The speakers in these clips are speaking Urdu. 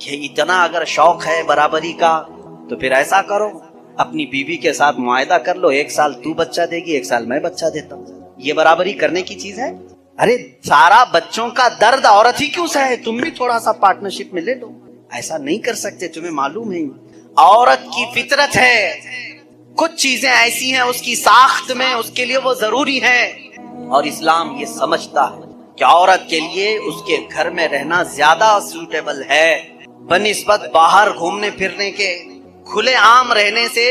کہ اتنا اگر شوق ہے برابری کا تو پھر ایسا کرو، اپنی بیوی کے ساتھ معاہدہ کر لو، 1 سال تو بچہ دے گی، 1 سال میں بچہ دیتا ہوں۔ یہ برابری کرنے کی چیز ہے؟ ارے سارا بچوں کا درد عورت ہی کیوں سہے، تم بھی تھوڑا سا پارٹنرشپ میں لے لو۔ ایسا نہیں کر سکتے، تمہیں معلوم ہے عورت کی فطرت ہے، کچھ چیزیں ایسی ہیں اس کی ساخت میں، اس کے لیے وہ ضروری ہے، اور اسلام یہ سمجھتا ہے کہ عورت کے لیے اس کے گھر میں رہنا زیادہ سوٹیبل ہے بنسبت باہر گھومنے پھرنے کے، کھلے عام رہنے سے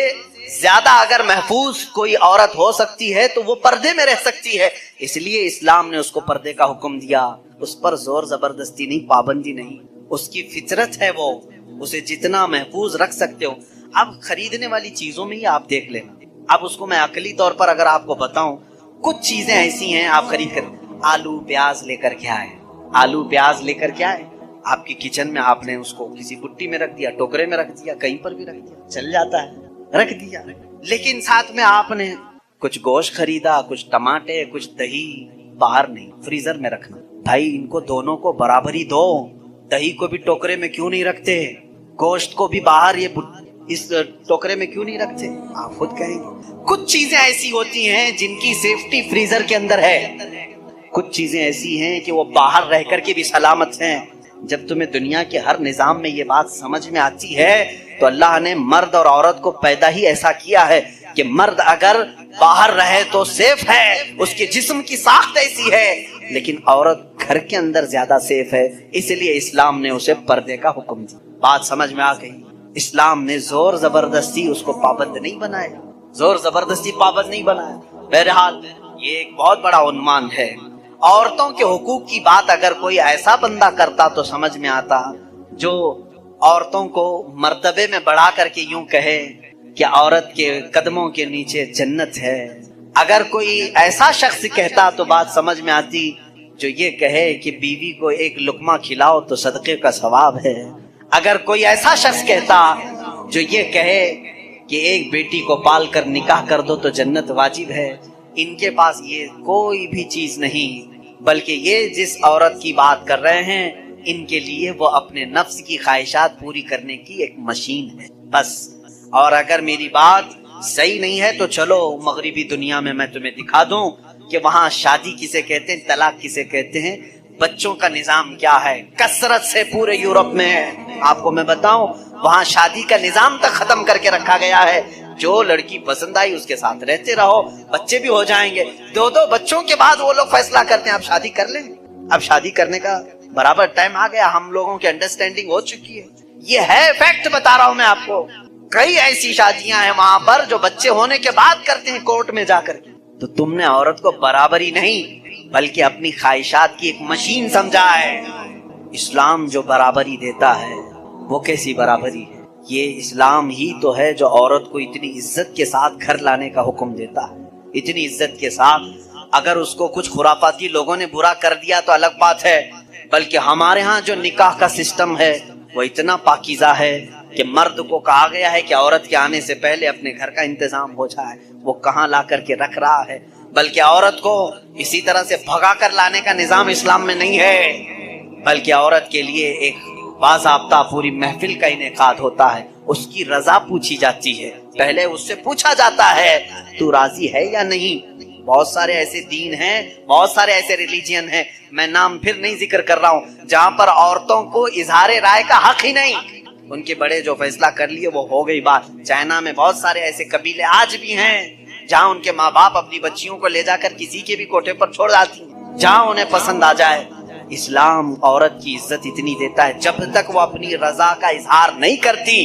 زیادہ اگر محفوظ کوئی عورت ہو سکتی ہے تو وہ پردے میں رہ سکتی ہے۔ اس لیے اسلام نے اس کو پردے کا حکم دیا، اس پر زور زبردستی نہیں، پابندی نہیں، اس کی فطرت ہے، وہ اسے جتنا محفوظ رکھ سکتے ہو۔ اب خریدنے والی چیزوں میں ہی آپ دیکھ لینا، اب اس کو میں عقلی طور پر اگر آپ کو بتاؤں، کچھ چیزیں ایسی ہیں آپ خرید کر، آلو پیاز لے کر کے آئے، آلو پیاز لے کر کے آئے، آپ کی کچن میں آپ نے اس کو کسی بٹی میں رکھ دیا، ٹوکرے میں رکھ دیا، کہیں پر بھی رکھ دیا، چل جاتا ہے، رکھ دیا۔ لیکن ساتھ میں آپ نے کچھ گوشت خریدا، کچھ ٹماٹے، کچھ دہی، باہر نہیں، فریزر میں رکھنا۔ بھائی ان کو دونوں کو برابری دو، دہی کو بھی ٹوکرے میں کیوں نہیں رکھتے، گوشت کو بھی باہر یہ اس ٹوکرے میں کیوں نہیں رکھتے؟ آپ خود کہیں گے۔ کچھ چیزیں ایسی ہوتی ہیں جن کی سیفٹی فریزر کے اندر ہے، کچھ چیزیں ایسی ہیں کہ وہ باہر رہ کر کے بھی سلامت ہیں۔ جب تمہیں دنیا کے ہر نظام میں یہ بات سمجھ میں آتی ہے تو اللہ نے مرد اور عورت کو پیدا ہی ایسا کیا ہے کہ مرد اگر باہر رہے تو سیف ہے، اس کے جسم کی ساخت ایسی ہے، لیکن عورت گھر کے اندر زیادہ سیف ہے، اس لیے اسلام نے اسے پردے کا حکم دیا۔ بات سمجھ میں آ گئی؟ اسلام نے زور زبردستی اس کو پابند نہیں بنایا، زور زبردستی پابند نہیں بنایا۔ بہرحال یہ ایک بہت بڑا عنوان ہے۔ عورتوں کے حقوق کی بات اگر کوئی ایسا بندہ کرتا تو سمجھ میں آتا جو عورتوں کو مرتبے میں بڑھا کر کے یوں کہے کہ عورت کے قدموں کے نیچے جنت ہے۔ اگر کوئی ایسا شخص کہتا تو بات سمجھ میں آتی جو یہ کہے کہ بیوی کو ایک لقمہ کھلاؤ تو صدقے کا ثواب ہے۔ اگر کوئی ایسا شخص کہتا جو یہ کہے کہ ایک بیٹی کو پال کر نکاح کر دو تو جنت واجب ہے، ان کے پاس یہ کوئی بھی چیز نہیں، بلکہ یہ جس عورت کی بات کر رہے ہیں ان کے لیے وہ اپنے نفس کی خواہشات پوری کرنے کی ایک مشین ہے بس۔ اور اگر میری بات صحیح نہیں ہے تو چلو مغربی دنیا میں تمہیں دکھا دوں کہ وہاں شادی کسے کہتے ہیں، طلاق کسے کہتے ہیں، بچوں کا نظام کیا ہے، کثرت سے پورے یورپ میں آپ کو میں بتاؤں، وہاں شادی کا نظام تک ختم کر کے رکھا گیا ہے۔ جو لڑکی پسند آئی اس کے ساتھ رہتے رہو، بچے بھی ہو جائیں گے، 2 بچوں کے بعد وہ لوگ فیصلہ کرتے ہیں اب شادی کر لیں۔ اب شادی کرنے کا برابر ٹائم آ گیا، ہم لوگوں کی انڈرسٹینڈنگ ہو چکی ہے، یہ ہے فیکٹ بتا رہا ہوں میں آپ کو۔ کئی ایسی شادیاں ہیں وہاں پر جو بچے ہونے کے بعد کرتے ہیں کورٹ میں جا کر کے۔ تو تم نے عورت کو برابری نہیں بلکہ اپنی خواہشات کی ایک مشین سمجھا ہے۔ اسلام جو برابری دیتا ہے وہ کیسی برابری ہے؟ یہ اسلام ہی تو ہے جو عورت کو اتنی عزت کے ساتھ گھر لانے کا حکم دیتا ہے، اتنی عزت کے ساتھ۔ اگر اس کو کچھ خرافاتی لوگوں نے برا کر دیا تو الگ بات ہے، بلکہ ہمارے ہاں جو نکاح کا سسٹم ہے وہ اتنا پاکیزہ ہے کہ مرد کو کہا گیا ہے کہ عورت کے آنے سے پہلے اپنے گھر کا انتظام ہو جائے، وہ کہاں لا کر کے رکھ رہا ہے۔ بلکہ عورت کو اسی طرح سے بھگا کر لانے کا نظام اسلام میں نہیں ہے، بلکہ عورت کے لیے ایک باضابطہ پوری محفل کا انعقاد ہوتا ہے، اس کی رضا پوچھی جاتی ہے، پہلے اس سے پوچھا جاتا ہے تو راضی ہے یا نہیں۔ بہت سارے ایسے دین ہیں، بہت سارے ایسے ریلیجین ہیں، میں نام پھر نہیں ذکر کر رہا ہوں، جہاں پر عورتوں کو اظہار رائے کا حق ہی نہیں، ان کے بڑے جو فیصلہ کر لیے وہ ہو گئی بات۔ چائنا میں بہت سارے ایسے قبیلے آج بھی ہیں جہاں ان کے ماں باپ اپنی بچیوں کو لے جا کر کسی کے بھی کوٹھے پر چھوڑ جاتی ہیں جہاں انہیں پسند آ جائے۔ اسلام عورت کی عزت اتنی دیتا ہے جب تک وہ اپنی رضا کا اظہار نہیں کرتی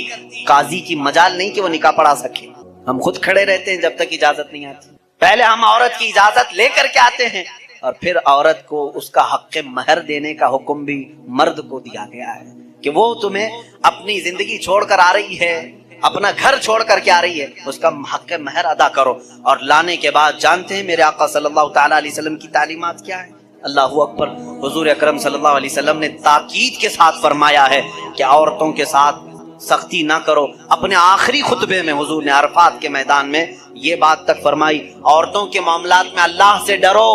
قاضی کی مجال نہیں کہ وہ نکاح پڑھا سکے۔ ہم خود کھڑے رہتے ہیں جب تک اجازت نہیں آتی، پہلے ہم عورت کی اجازت لے کر کے آتے ہیں، اور پھر عورت کو اس کا حق مہر دینے کا حکم بھی مرد کو دیا گیا ہے کہ وہ تمہیں اپنی زندگی چھوڑ کر آ رہی ہے، اپنا گھر چھوڑ کر کے آ رہی ہے، اس کا حق مہر ادا کرو۔ اور لانے کے بعد جانتے ہیں میرے آقا صلی اللہ تعالی علیہ وسلم کی تعلیمات کیا ہے؟ اللہ اکبر۔ حضور اکرم صلی اللہ علیہ وسلم نے تاکید کے ساتھ فرمایا ہے کہ عورتوں کے ساتھ سختی نہ کرو۔ اپنے آخری خطبے میں حضور نے عرفات کے میدان میں یہ بات تک فرمائی، عورتوں کے معاملات میں اللہ سے ڈرو،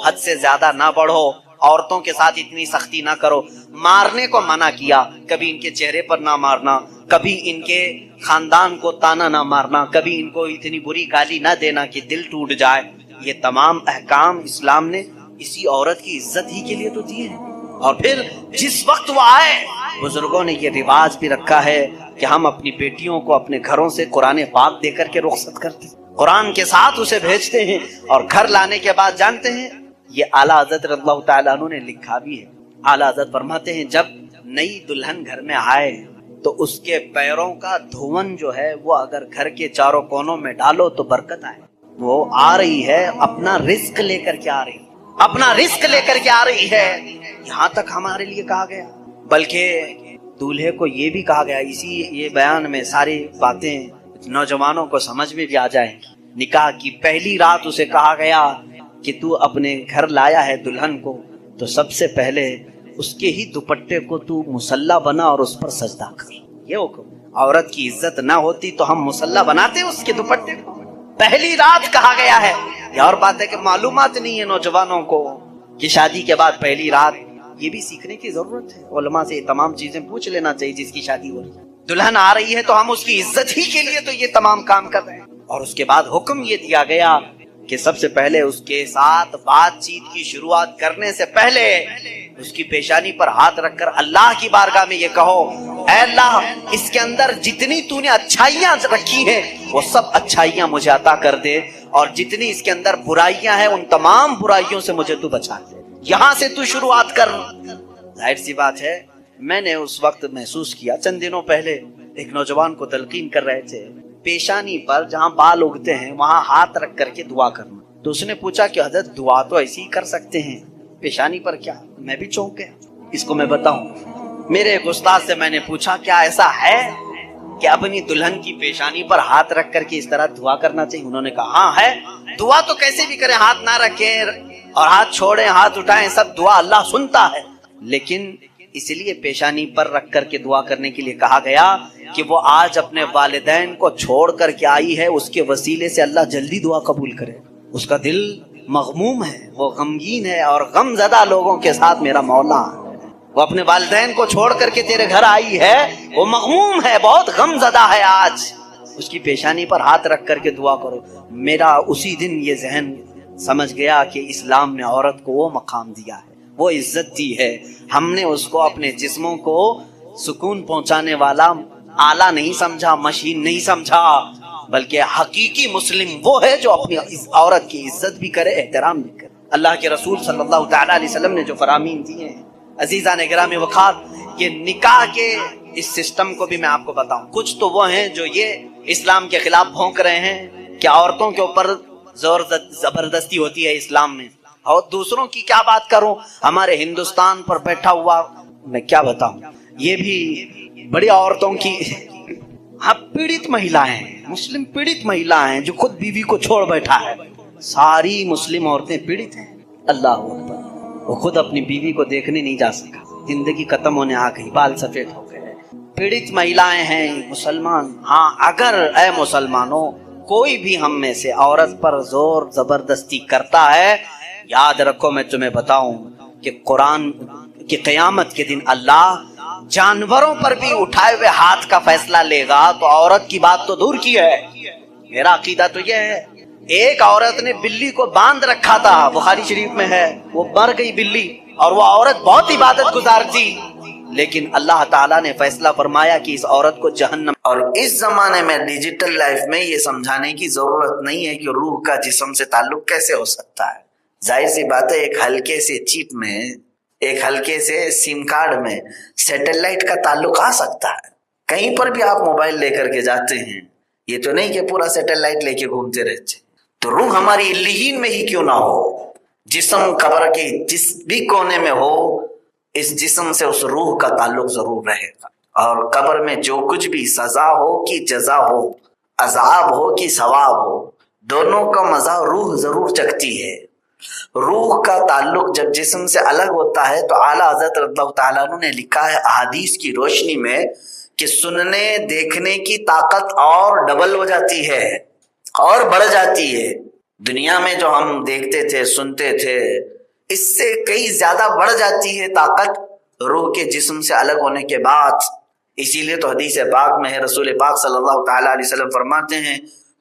حد سے زیادہ نہ بڑھو، عورتوں کے ساتھ اتنی سختی نہ کرو۔ مارنے کو منع کیا، کبھی ان کے چہرے پر نہ مارنا، کبھی ان کے خاندان کو تانا نہ مارنا، کبھی ان کو اتنی بری گالی نہ دینا کہ دل ٹوٹ جائے. یہ تمام احکام اسلام نے اسی عورت کی عزت ہی کے لیے تو دیے ہیں. اور پھر جس وقت وہ آئے، بزرگوں نے یہ رواج بھی رکھا ہے کہ ہم اپنی بیٹیوں کو اپنے گھروں سے قرآن پاک دے کر کے رخصت کرتے ہیں، قرآن کے ساتھ اسے بھیجتے ہیں. اور گھر لانے کے بعد جانتے ہیں، یہ اعلیٰ حضرت رضی اللہ تعالیٰ عنہ نے لکھا بھی ہے. اعلیٰ حضرت فرماتے ہیں جب نئی دلہن گھر میں آئے تو اس کے پیروں کا دھون جو ہے وہ اگر گھر کے چاروں کونوں میں ڈالو تو برکت آئے. وہ آ رہی ہے اپنا رزق لے کر کے آ رہی ہے، اپنا رزق لے کر کے آ رہی ہے. یہاں تک ہمارے لیے کہا گیا، بلکہ دولہے کو یہ بھی کہا گیا، اسی یہ بیان میں ساری باتیں نوجوانوں کو سمجھ میں بھی آ جائیں. نکاح کی پہلی رات اسے کہا گیا کہ تو اپنے گھر لایا ہے دلہن کو تو سب سے پہلے اس کے ہی دوپٹے کو تو مصلی بنا اور اس پر سجدہ کر. یہ حکم. عورت کی عزت نہ ہوتی تو ہم مصلی بناتے اس کے دوپٹے کو. پہلی رات کہا گیا ہے. یہ اور بات ہے کہ معلومات نہیں ہے نوجوانوں کو کہ شادی کے بعد پہلی رات، یہ بھی سیکھنے کی ضرورت ہے. علماء سے یہ تمام چیزیں پوچھ لینا چاہیے. جس کی شادی ہو رہی ہے، دلہن آ رہی ہے تو ہم اس کی عزت ہی کے لیے تو یہ تمام کام کر رہے ہیں. اور اس کے بعد حکم یہ دیا گیا کہ سب سے پہلے اس کے ساتھ بات چیت کی شروعات کرنے سے پہلے اس کی پیشانی پر ہاتھ رکھ کر اللہ کی بارگاہ میں یہ کہو، اے اللہ، اس کے اندر جتنی تو نے اچھائیاں رکھی ہیں وہ سب اچھائیاں مجھے عطا کر دے، اور جتنی اس کے اندر برائیاں ہیں ان تمام برائیوں سے مجھے تو بچا دے. یہاں سے تو شروعات کر. ظاہر سی بات ہے، میں نے اس وقت محسوس کیا، چند دنوں پہلے ایک نوجوان کو تلقین کر رہے تھے پیشانی پر جہاں بال اگتے ہیں وہاں ہاتھ رکھ کر کے دعا کرنا. تو اس نے پوچھا کہ حضرت دعا تو ایسی ہی کر سکتے ہیں، پیشانی پر کیا؟ میں بھی چونک گیا. اس کو میں بتاؤں، میرے ایک استاد سے میں نے پوچھا کیا ایسا ہے کہ اپنی دلہن کی پیشانی پر ہاتھ رکھ کر کے اس طرح دعا کرنا چاہیے؟ انہوں نے کہا ہاں ہے. دعا تو کیسے بھی کریں، ہاتھ نہ رکھیں اور ہاتھ چھوڑیں، ہاتھ اٹھائیں، سب دعا اللہ سنتا ہے. لیکن اس لیے پیشانی پر رکھ کر کے دعا کرنے کے لیے کہا گیا کہ وہ آج اپنے والدین کو چھوڑ کر کے آئی ہے، اس کے وسیلے سے اللہ جلدی دعا قبول کرے. اس کا دل مغموم ہے، وہ غمگین ہے، اور غم زدہ لوگوں کے ساتھ میرا مولا ہے. وہ اپنے والدین کو چھوڑ کر کے تیرے گھر آئی ہے، وہ مغموم ہے، بہت غم زدہ ہے. آج اس کی پیشانی پر ہاتھ رکھ کر کے دعا کرو. میرا اسی دن یہ ذہن سمجھ گیا کہ اسلام نے عورت کو وہ مقام دیا ہے، وہ عزت دی ہے. ہم نے اس کو اپنے جسموں کو سکون پہنچانے والا آلہ نہیں سمجھا، مشین نہیں سمجھا، بلکہ حقیقی مسلم وہ ہے جو اپنی عورت کی عزت بھی کرے، احترام بھی کرے. اللہ کے رسول صلی اللہ تعالیٰ علیہ وسلم نے جو فرامین دیے ہیں، عزیزان گرامی وقار، یہ نکاح کے اس سسٹم کو بھی میں آپ کو بتاؤں. کچھ تو وہ ہیں جو یہ اسلام کے خلاف بھونک رہے ہیں کہ عورتوں کے اوپر زور زبردستی ہوتی ہے اسلام میں، اور دوسروں کی کیا بات کروں. ہمارے ہندوستان پر بیٹھا ہوا میں کیا بتاؤں، یہ بھی بڑی عورتوں کی پیڑت مہیلائیں ہیں، مسلم پیڑت مہیلائیں ہیں جو خود بیوی کو چھوڑ بیٹھا ہے. ساری مسلم عورتیں پیڑت ہیں. اللہ اکبر. وہ خود اپنی بیوی کو دیکھنے نہیں جا سکا، زندگی ختم ہونے آ گئی، بال سفید ہو گئے. پیڑت مہیلائیں ہیں مسلمان. ہاں، اگر اے مسلمانوں کوئی بھی ہم میں سے عورت پر زور زبردستی کرتا ہے، یاد رکھو میں تمہیں بتاؤں کہ قرآن کی قیامت کے دن اللہ جانوروں پر بھی اٹھائے ہوئے ہاتھ کا فیصلہ لے گا. تو عورت کی بات تو دور کی ہے. میرا عقیدہ تو یہ ہے، ایک عورت نے بلی کو باندھ رکھا تھا، بخاری شریف میں ہے، وہ مر گئی بلی، اور وہ عورت بہت عبادت گزار تھی، لیکن اللہ تعالیٰ نے فیصلہ فرمایا کہ اس عورت کو جہنم. اور اس زمانے میں ڈیجیٹل لائف میں یہ سمجھانے کی ضرورت نہیں ہے کہ روح کا جسم سے تعلق کیسے ہو سکتا ہے. ظاہر سی بات ہے، ایک ہلکے سے چپ میں، ایک ہلکے سے سم کارڈ میں سیٹلائٹ کا تعلق آ سکتا ہے. کہیں پر بھی آپ موبائل لے کر کے جاتے ہیں، یہ تو نہیں کہ پورا سیٹلائٹ لے کے گھومتے رہتے. تو روح ہماری علیین میں ہی کیوں نہ ہو، جسم قبر کے جس بھی کونے میں ہو، اس جسم سے اس روح کا تعلق ضرور رہے گا. اور قبر میں جو کچھ بھی سزا ہو کہ جزا ہو، عذاب ہو کہ ثواب ہو، دونوں کا مزہ روح ضرور چکھتی ہے. روح کا تعلق جب جسم سے الگ ہوتا ہے تو اعلیٰ حضرت رضی اللہ تعالیٰ عنہ نے لکھا ہے احادیث کی روشنی میں کہ سننے دیکھنے کی طاقت اور ڈبل ہو جاتی ہے اور بڑھ جاتی ہے. دنیا میں جو ہم دیکھتے تھے، سنتے تھے، اس سے کئی زیادہ بڑھ جاتی ہے طاقت روح کے جسم سے الگ ہونے کے بعد. اسی لیے تو حدیث پاک میں ہے، رسول پاک صلی اللہ تعالیٰ علیہ وسلم فرماتے ہیں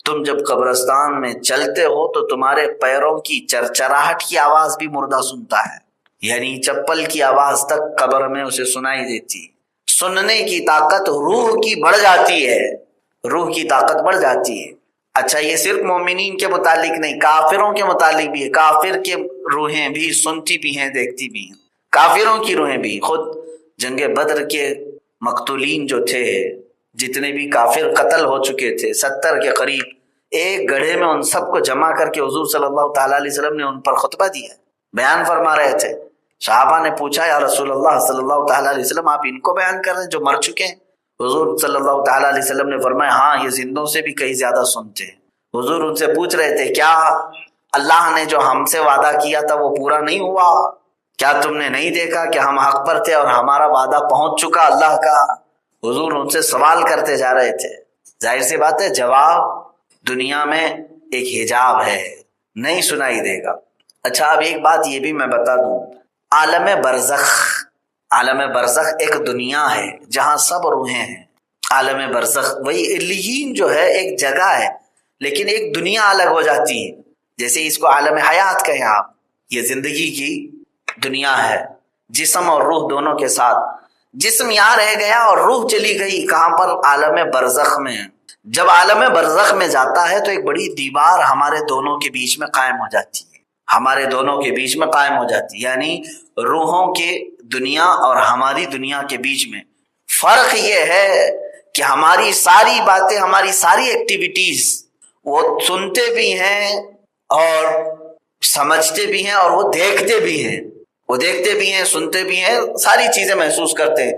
تم جب قبرستان میں چلتے ہو تو تمہارے پیروں کی چرچراہٹ کی آواز بھی مردہ سنتا ہے، یعنی چپل کی آواز تک قبر میں اسے سنائی دیتی. سننے کی طاقت روح کی بڑھ جاتی ہے، روح کی طاقت بڑھ جاتی ہے. اچھا یہ صرف مومنین کے متعلق نہیں، کافروں کے متعلق بھی ہے. کافر کے روحیں بھی سنتی بھی ہیں، دیکھتی بھی ہیں. کافروں کی روحیں بھی. خود جنگ بدر کے مقتولین جو تھے، جتنے بھی کافر قتل ہو چکے تھے 70 کے قریب، ایک گڑھے میں ان سب کو جمع کر کے حضور صلی اللہ تعالیٰ علیہ وسلم نے ان پر خطبہ دیا، بیان فرما رہے تھے. صحابہ نے پوچھا یا رسول اللہ صلی اللہ تعالیٰ علیہ وسلم آپ ان کو بیان کر رہے ہیں جو مر چکے ہیں؟ حضور صلی اللہ تعالیٰ علیہ وسلم نے فرمایا ہاں یہ زندوں سے بھی کہیں زیادہ سنتے ہیں. حضور ان سے پوچھ رہے تھے کیا اللہ نے جو ہم سے وعدہ کیا تھا وہ پورا نہیں ہوا؟ کیا تم نے نہیں دیکھا کہ ہم حق پر تھے اور ہمارا وعدہ پہنچ چکا اللہ کا؟ حضور ان سے سوال کرتے جا رہے تھے. ظاہر سی بات ہے جواب دنیا میں ایک حجاب ہے، نہیں سنائی دے گا. اچھا اب ایک بات یہ بھی میں بتا دوں، عالم برزخ، عالم برزخ ایک دنیا ہے جہاں سب روحیں ہیں. عالم برزخ وہی علیین جو ہے ایک جگہ ہے، لیکن ایک دنیا الگ ہو جاتی ہے. جیسے اس کو عالم حیات کہیں آپ، یہ زندگی کی دنیا ہے جسم اور روح دونوں کے ساتھ. جسم یہاں رہ گیا اور روح چلی گئی کہاں پر؟ عالم برزخ میں. جب عالم برزخ میں جاتا ہے تو ایک بڑی دیوار ہمارے دونوں کے بیچ میں قائم ہو جاتی ہے، ہمارے دونوں کے بیچ میں قائم ہو جاتی ہے. یعنی روحوں کے دنیا اور ہماری دنیا کے بیچ میں فرق یہ ہے کہ ہماری ساری باتیں، ہماری ساری ایکٹیویٹیز وہ سنتے بھی ہیں اور سمجھتے بھی ہیں اور وہ دیکھتے بھی ہیں، وہ دیکھتے بھی ہیں، سنتے بھی ہیں، ساری چیزیں محسوس کرتے ہیں.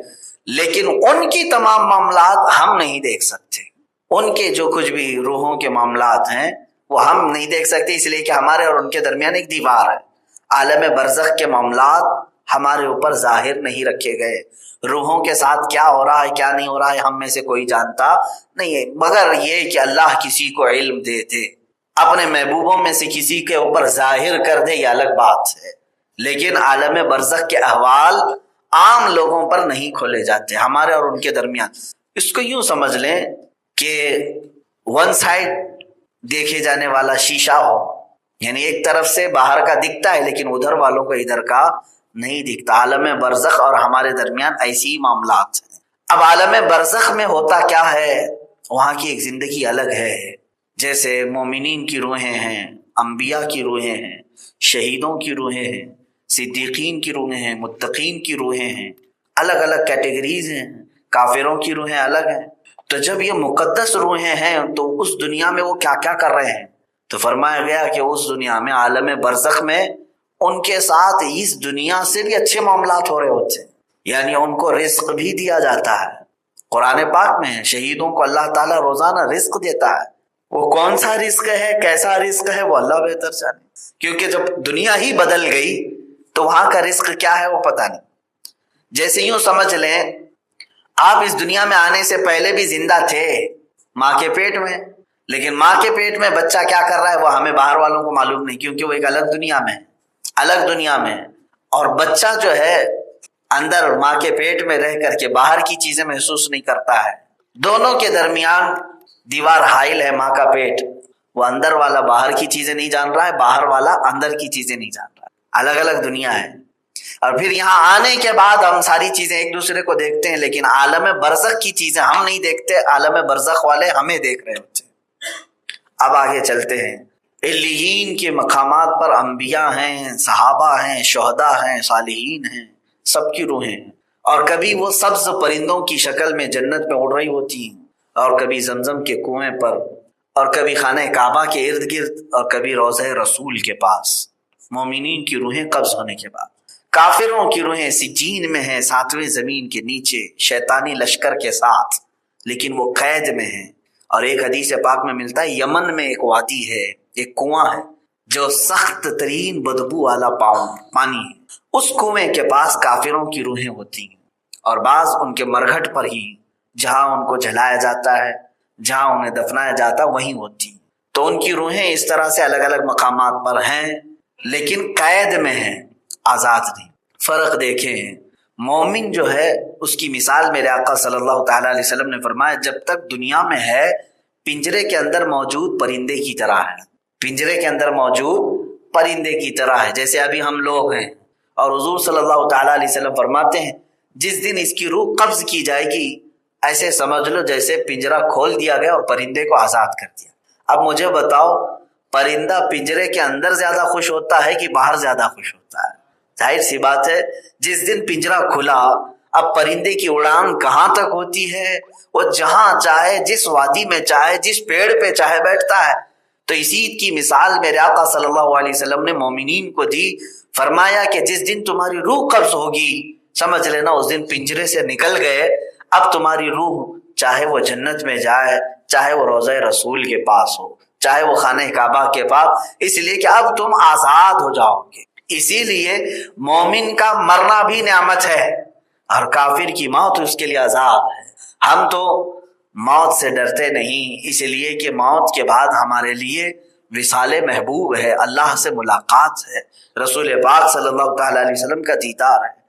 لیکن ان کی تمام معاملات ہم نہیں دیکھ سکتے. ان کے جو کچھ بھی روحوں کے معاملات ہیں وہ ہم نہیں دیکھ سکتے، اس لیے کہ ہمارے اور ان کے درمیان ایک دیوار ہے. عالم برزخ کے معاملات ہمارے اوپر ظاہر نہیں رکھے گئے. روحوں کے ساتھ کیا ہو رہا ہے کیا نہیں ہو رہا ہے ہم میں سے کوئی جانتا نہیں ہے، مگر یہ کہ اللہ کسی کو علم دے دے، اپنے محبوبوں میں سے کسی کے اوپر ظاہر کر دے، یہ الگ بات ہے. لیکن عالم برزخ کے احوال عام لوگوں پر نہیں کھولے جاتے، ہمارے اور ان کے درمیان. اس کو یوں سمجھ لیں کہ ون سائڈ دیکھے جانے والا شیشہ ہو، یعنی ایک طرف سے باہر کا دکھتا ہے لیکن ادھر والوں کو ادھر کا نہیں دکھتا. عالم برزخ اور ہمارے درمیان ایسی ہی معاملات ہیں. اب عالم برزخ میں ہوتا کیا ہے؟ وہاں کی ایک زندگی الگ ہے. جیسے مومنین کی روحیں ہیں، انبیاء کی روحیں ہیں، شہیدوں کی روحیں ہیں، صدیقین کی روحیں ہیں، متقین کی روحیں ہیں، الگ الگ کیٹیگریز ہیں. کافروں کی روحیں الگ ہیں. تو جب یہ مقدس روحیں ہیں تو اس دنیا میں وہ کیا کیا کر رہے ہیں؟ تو فرمایا گیا کہ اس دنیا میں عالم برزخ میں ان کے ساتھ اس دنیا سے بھی اچھے معاملات ہو رہے ہوتے ہیں. یعنی ان کو رزق بھی دیا جاتا ہے. قرآن پاک میں ہے شہیدوں کو اللہ تعالیٰ روزانہ رزق دیتا ہے. وہ کون سا رزق ہے، کیسا رزق ہے، وہ اللہ بہتر جانے، کیونکہ جب دنیا ہی بدل گئی تو وہاں کا رزق کیا ہے وہ پتہ نہیں. جیسے یوں سمجھ لیں آپ اس دنیا میں آنے سے پہلے بھی زندہ تھے ماں کے پیٹ میں، لیکن ماں کے پیٹ میں بچہ کیا کر رہا ہے وہ ہمیں باہر والوں کو معلوم نہیں، کیونکہ وہ ایک الگ دنیا میں ہے، الگ دنیا میں. اور بچہ جو ہے اندر ماں کے پیٹ میں رہ کر کے باہر کی چیزیں محسوس نہیں کرتا ہے. دونوں کے درمیان دیوار حائل ہے ماں کا پیٹ. وہ اندر والا باہر کی چیزیں نہیں جان رہا ہے، باہر والا اندر کی چیزیں نہیں جان رہا ہے. الگ الگ دنیا ہے. اور پھر یہاں آنے کے بعد ہم ساری چیزیں ایک دوسرے کو دیکھتے ہیں، لیکن عالم برزخ کی چیزیں ہم نہیں دیکھتے، عالم برزخ والے ہمیں دیکھ رہے ہوتے ہیں. اب آگے چلتے ہیں. علیین کے مقامات پر انبیاء ہیں، صحابہ ہیں، شہداء ہیں، صالحین ہیں، سب کی روحیں ہیں. اور کبھی وہ سبز پرندوں کی شکل میں جنت میں اڑ رہی ہوتی ہیں، اور کبھی زمزم کے کنویں پر، اور کبھی خانہ کعبہ کے ارد گرد، اور کبھی روضہ رسول کے پاس. مومنین کی روحیں قبض ہونے کے بعد. کافروں کی روحیں سجین میں ہیں، 7ویں زمین کے نیچے شیطانی لشکر کے ساتھ، لیکن وہ قید میں ہیں. اور ایک حدیث پاک میں ملتا ہے یمن میں ایک وادی ہے، ایک کنواں ہے جو سخت ترین بدبو والا پانی ہے. اس کنویں کے پاس کافروں کی روحیں ہوتی ہیں، اور بعض ان کے مرگھٹ پر ہی جہاں ان کو جلایا جاتا ہے، جہاں انہیں دفنایا جاتا ہے وہیں ہوتی ہیں. تو ان کی روحیں اس طرح سے الگ الگ مقامات پر ہیں، لیکن قید میں ہیں، آزاد نہیں. فرق دیکھیں مومن جو ہے اس کی مثال میرے آقا صلی اللہ تعالیٰ علیہ وسلم نے فرمایا جب تک دنیا میں ہے پنجرے کے اندر موجود پرندے کی طرح ہے، پنجرے کے اندر موجود پرندے کی طرح ہے، جیسے ابھی ہم لوگ ہیں۔ اور حضور صلی اللہ تعالیٰ علیہ وسلم فرماتے ہیں جس دن اس کی روح قبض کی جائے گی ایسے سمجھ لو جیسے پنجرا کھول دیا گیا اور پرندے کو آزاد کر دیا۔ اب مجھے بتاؤ پرندہ پنجرے کے اندر زیادہ خوش ہوتا ہے کہ باہر زیادہ خوش ہوتا ہے؟ ظاہر سی بات ہے جس دن پنجرا کھلا اب پرندے کی اڑان کہاں تک ہوتی ہے؟ وہ جہاں چاہے، جس وادی میں چاہے، جس پیڑ پہ چاہے بیٹھتا ہے۔ تو اسی کی مثال میرے آقا صلی اللہ علیہ وسلم نے مومنین کو دی، فرمایا کہ جس دن تمہاری روح قبض ہوگی سمجھ لینا اس دن پنجرے سے نکل گئے، اب تمہاری روح چاہے وہ جنت میں جائے، چاہے وہ روضہ رسول کے پاس ہو، چاہے وہ خانہ کعبہ کے پاس، اس لیے کہ اب تم آزاد ہو جاؤ گے۔ اسی لیے مومن کا مرنا بھی نعمت ہے اور کافر کی موت اس کے لیے عذاب ہے۔ ہم تو موت سے ڈرتے نہیں، اس لیے کہ موت کے بعد ہمارے لیے وصال محبوب ہے، اللہ سے ملاقات ہے، رسول پاک صلی اللہ تعالیٰ علیہ وسلم کا دیدار ہے۔